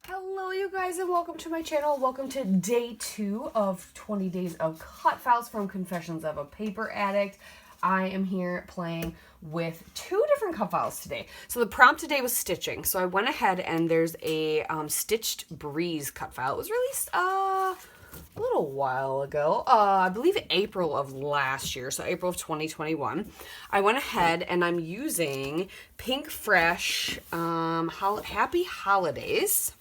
Hello you guys and welcome to my channel. Welcome to day 2 of 20 days of Cutfiles from Confessions of a Paper Addict. I am here playing with 2 different Cutfiles today. So the prompt today was stitching. So I went ahead and there's a Stitched Breeze Cutfile. It was released a little while ago. I believe April of last year. So April of 2021. I went ahead and I'm using Pink Fresh Happy Holidays.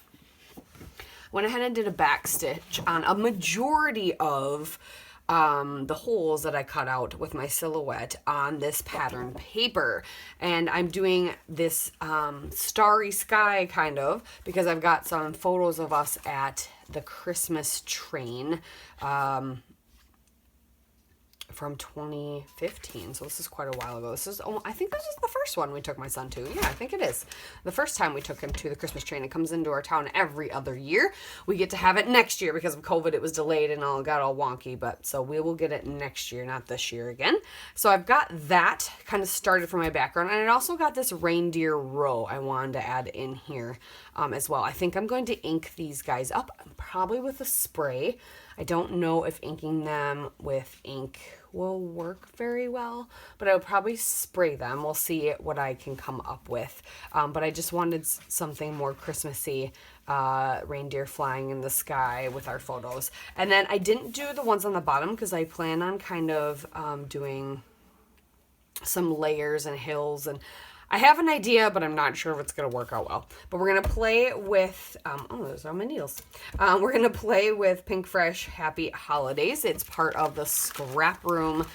Went ahead and did a back stitch on a majority of the holes that I cut out with my silhouette on this pattern paper. And I'm doing this starry sky kind of because I've got some photos of us at the Christmas train from 2015. So this is quite a while ago. This is, I think this is the first one we took my son to. Yeah, I think it is. The first time we took him to the Christmas train. It comes into our town every other year. We get to have it next year because of COVID. It was delayed and all got all wonky, but so we will get it next year, not this year again. So I've got that kind of started for my background, and I also got this reindeer row I wanted to add in here as well. I think I'm going to ink these guys up, probably with a spray. I don't know if inking them with ink will work very well, but I would probably spray them. We'll see what I can come up with. But I just wanted something more Christmassy, reindeer flying in the sky with our photos. And then I didn't do the ones on the bottom because I plan on kind of doing some layers and hills, and I have an idea, but I'm not sure if it's going to work out well. But we're going to play with, oh, those are my needles. We're going to play with Pink Fresh Happy Holidays. It's part of the Scrap Room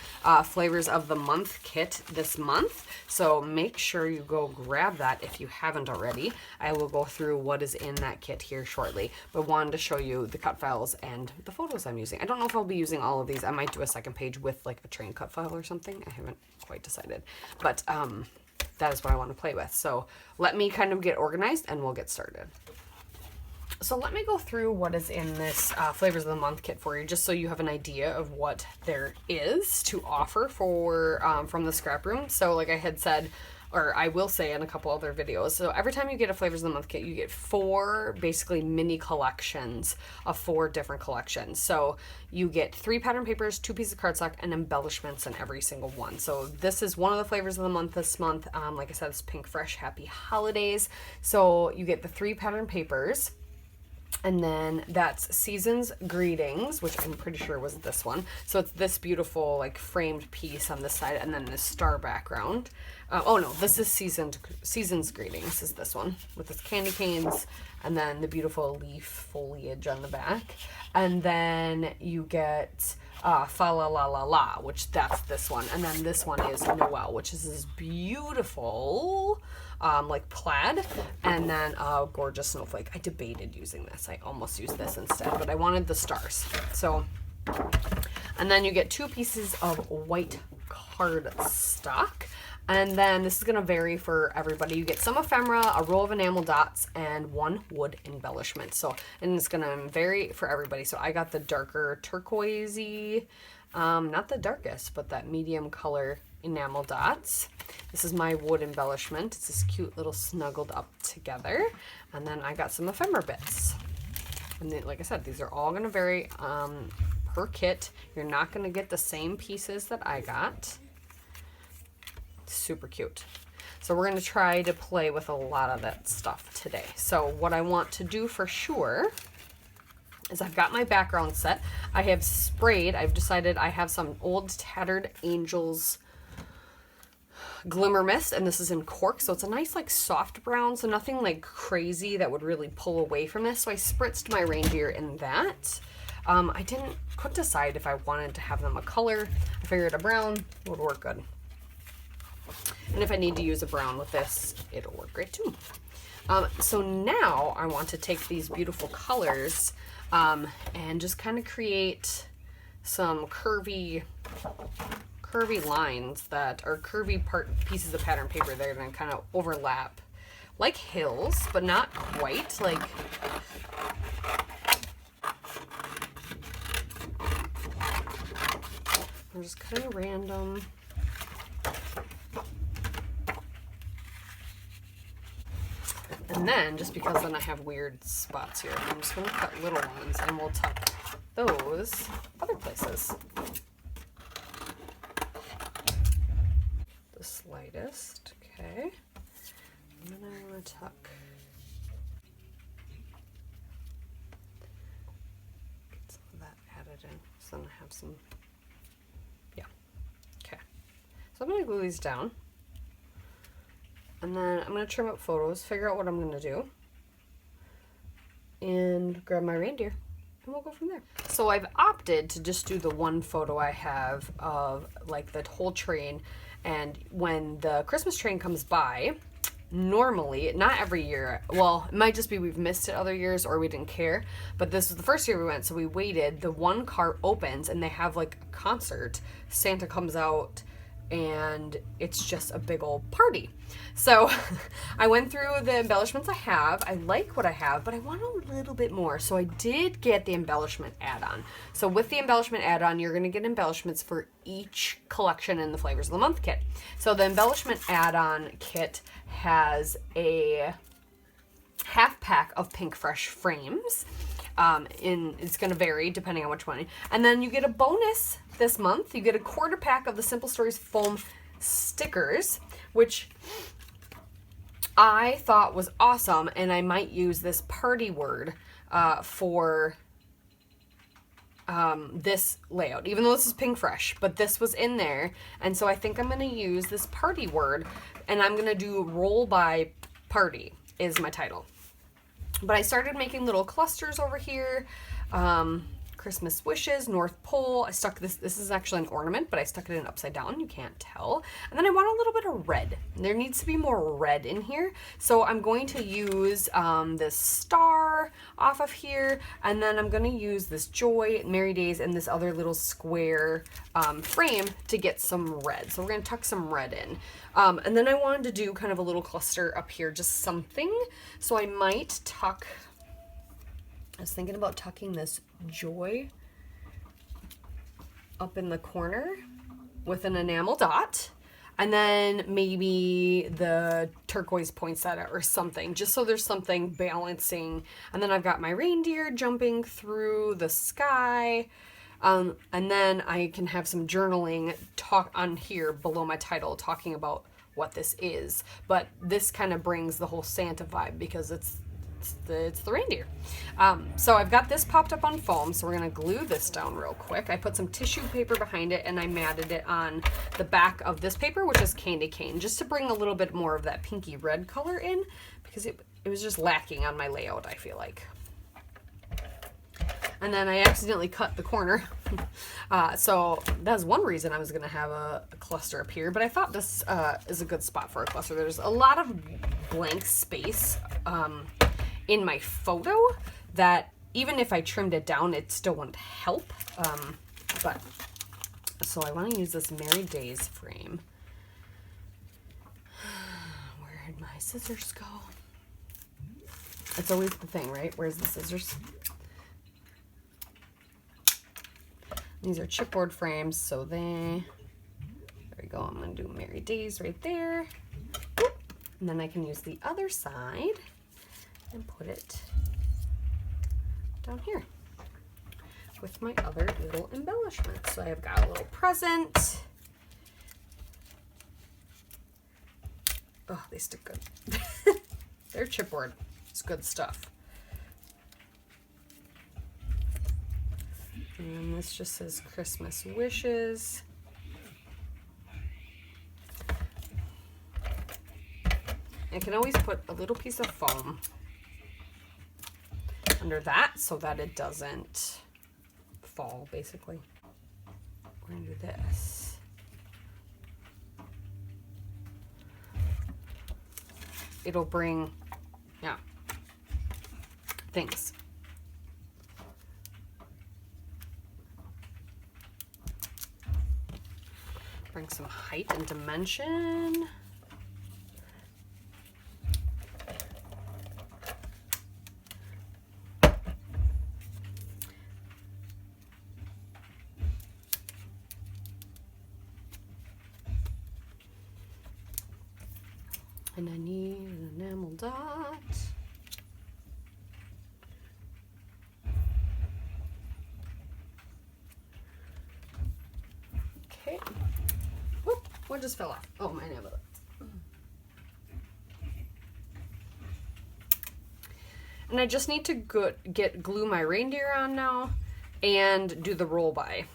Flavors of the Month kit this month. So make sure you go grab that if you haven't already. I will go through what is in that kit here shortly. But wanted to show you the cut files and the photos I'm using. I don't know if I'll be using all of these. I might do a second page with like a train cut file or something. I haven't quite decided. But, that is what I want to play with. So let me kind of get organized and we'll get started. So let me go through what is in this Flavors of the Month kit for you, just so you have an idea of what there is to offer for from the scrap room. So like I had said, or I will say in a couple other videos, so every time you get a Flavors of the Month kit, you get 4 basically mini collections of 4 different collections. So you get 3 pattern papers, 2 pieces of cardstock, and embellishments in every single one. So this is one of the Flavors of the Month this month. Like I said, it's Pink Fresh Happy Holidays. So you get the 3 pattern papers. And then that's Season's Greetings, which I'm pretty sure was this one. So it's this beautiful like framed piece on this side, and then this star background. Oh no, this is Season's Greetings is this one with this candy canes, and then the beautiful leaf foliage on the back. And then you get Fa La La La La, which that's this one. And then this one is Noel, which is this beautiful like plaid, and then a gorgeous snowflake. I debated using this. I almost used this instead, but I wanted the stars. So, and then you get 2 pieces of white cardstock. And then this is going to vary for everybody. You get some ephemera, a row of enamel dots, and 1 wood embellishment. So, and it's going to vary for everybody. So I got the darker turquoisey, not the darkest, but that medium color enamel dots. This is my wood embellishment. It's this cute little snuggled up together. And then I got some ephemera bits. And then, like I said, these are all going to vary per kit. You're not going to get the same pieces that I got. Super cute. So we're going to try to play with a lot of that stuff today. So what I want to do for sure is I've got my background set. I have sprayed. I've decided I have some old Tattered Angels Glimmer Mist, and this is in cork, so it's a nice like soft brown, so nothing like crazy that would really pull away from this. So I spritzed my reindeer in that. I couldn't decide if I wanted to have them a color. I figured a brown would work good. And if I need to use a brown with this, it'll work great too. So now I want to take these beautiful colors and just kind of create some curvy lines that are curvy pieces of pattern paper that are going to kind of overlap like hills, but not quite. Like, I'm just cutting random. And And then, just because then I have weird spots here, I'm just going to cut little ones and we'll tuck those other places. The slightest, okay. And then I want to tuck. Get some of that added in. So then I have some, yeah, okay. So I'm going to glue these down. And then I'm going to trim up photos, figure out what I'm going to do, and grab my reindeer, and we'll go from there. So I've opted to just do the one photo I have of like the whole train, and when the Christmas train comes by, normally, not every year, well, it might just be we've missed it other years or we didn't care, but this was the first year we went, so we waited. The one car opens and they have like a concert. Santa comes out and it's just a big old party. So I went through the embellishments I have. I like what I have, but I want a little bit more. So I did get the embellishment add-on. So with the embellishment add-on, you're going to get embellishments for each collection in the Flavors of the Month kit. So the embellishment add-on kit has a half pack of Pink Fresh frames. It's going to vary depending on which one. And then you get a bonus this month. You get a quarter pack of the Simple Stories foam stickers, which I thought was awesome, and I might use this party word for this layout, even though this is Pink Fresh, but this was in there, and so I think I'm going to use this party word, and I'm going to do Roll by Party is my title. But I started making little clusters over here. Christmas wishes, North Pole. I stuck this is actually an ornament, but I stuck it in upside down. You can't tell. And then I want a little bit of red. There needs to be more red in here. So I'm going to use this star off of here. And then I'm going to use this Joy, Merry Days, and this other little square frame to get some red. So we're going to tuck some red in. And then I wanted to do kind of a little cluster up here, just something. So I might tuck, I was thinking about tucking this Joy up in the corner with an enamel dot, and then maybe the turquoise poinsettia or something, just so there's something balancing. And then I've got my reindeer jumping through the sky. And then I can have some journaling talk on here below my title talking about what this is. But this kind of brings the whole Santa vibe because it's the reindeer. So I've got this popped up on foam, so we're going to glue this down real quick. I put some tissue paper behind it and I matted it on the back of this paper, which is candy cane, just to bring a little bit more of that pinky red color in, because it was just lacking on my layout, I feel like. And then I accidentally cut the corner. So that's one reason I was going to have a cluster up here, but I thought this is a good spot for a cluster. There's a lot of blank space in my photo that even if I trimmed it down, it still wouldn't help. But so I want to use this Merry Days frame. Where did my scissors go? It's always the thing, right? Where's the scissors? These are chipboard frames, so there we go. I'm going to do Merry Days right there. And then I can use the other side and put it down here with my other little embellishments. So I've got a little present. Oh, they stick good. They're chipboard. It's good stuff. And then this just says Christmas wishes. I can always put a little piece of foam under that so that it doesn't fall, basically. We're going to do this. It'll bring, yeah, things. Bring some height and dimension. And I need an enamel dot. What just fell off? Oh, my nail. And I just need to glue my reindeer on now and do the roll by.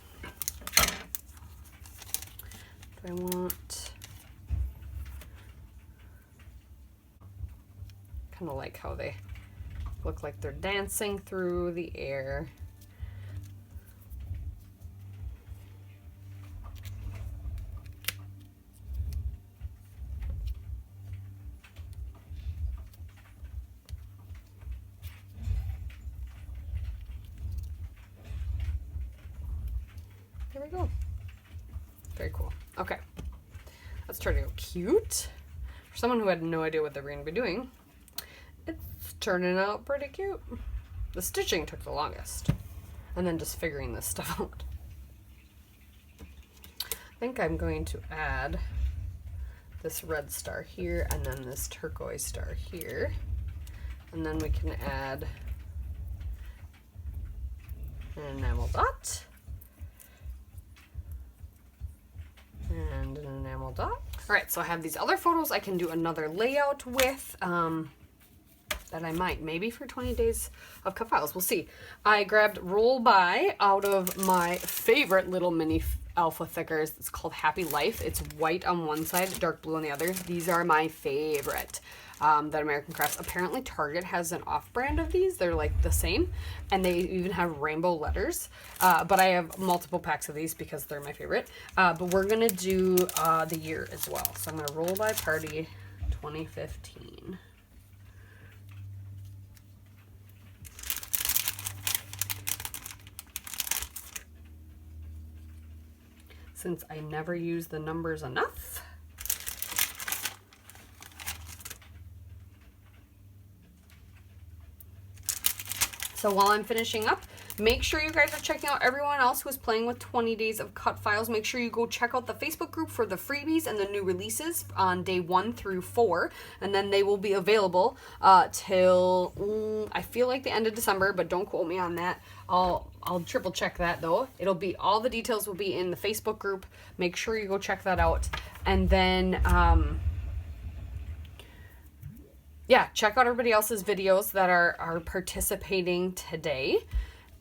Do I want... kind of like how they look like they're dancing through the air. There we go. Very cool. Okay. Let's try to go cute. For someone who had no idea what they were going to be doing, it's turning out pretty cute. The stitching took the longest. And then just figuring this stuff out. I think I'm going to add this red star here and then this turquoise star here. And then we can add an enamel dot. And an enamel dot. All right, so I have these other photos I can do another layout with that I might, maybe for 20 days of Cutfiles. We'll see. I grabbed Roll By out of my favorite little mini alpha thickers. It's called Happy Life. It's white on one side, dark blue on the other. These are my favorite. That American Crafts. Apparently Target has an off-brand of these. They're like the same, and they even have rainbow letters. But I have multiple packs of these because they're my favorite. But we're gonna do the year as well. So I'm gonna Roll By Party 2015. Since I never use the numbers enough. So while I'm finishing up, make sure you guys are checking out everyone else who's playing with 20 days of Cutfiles. Make sure you go check out the Facebook group for the freebies and the new releases on day 1 through 4. And then they will be available till, I feel like the end of December, but don't quote me on that. I'll triple check that though. It'll be, all the details will be in the Facebook group. Make sure you go check that out. And then, yeah, check out everybody else's videos that are participating today,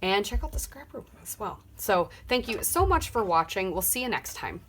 and check out the scrap group as well. So thank you so much for watching. We'll see you next time.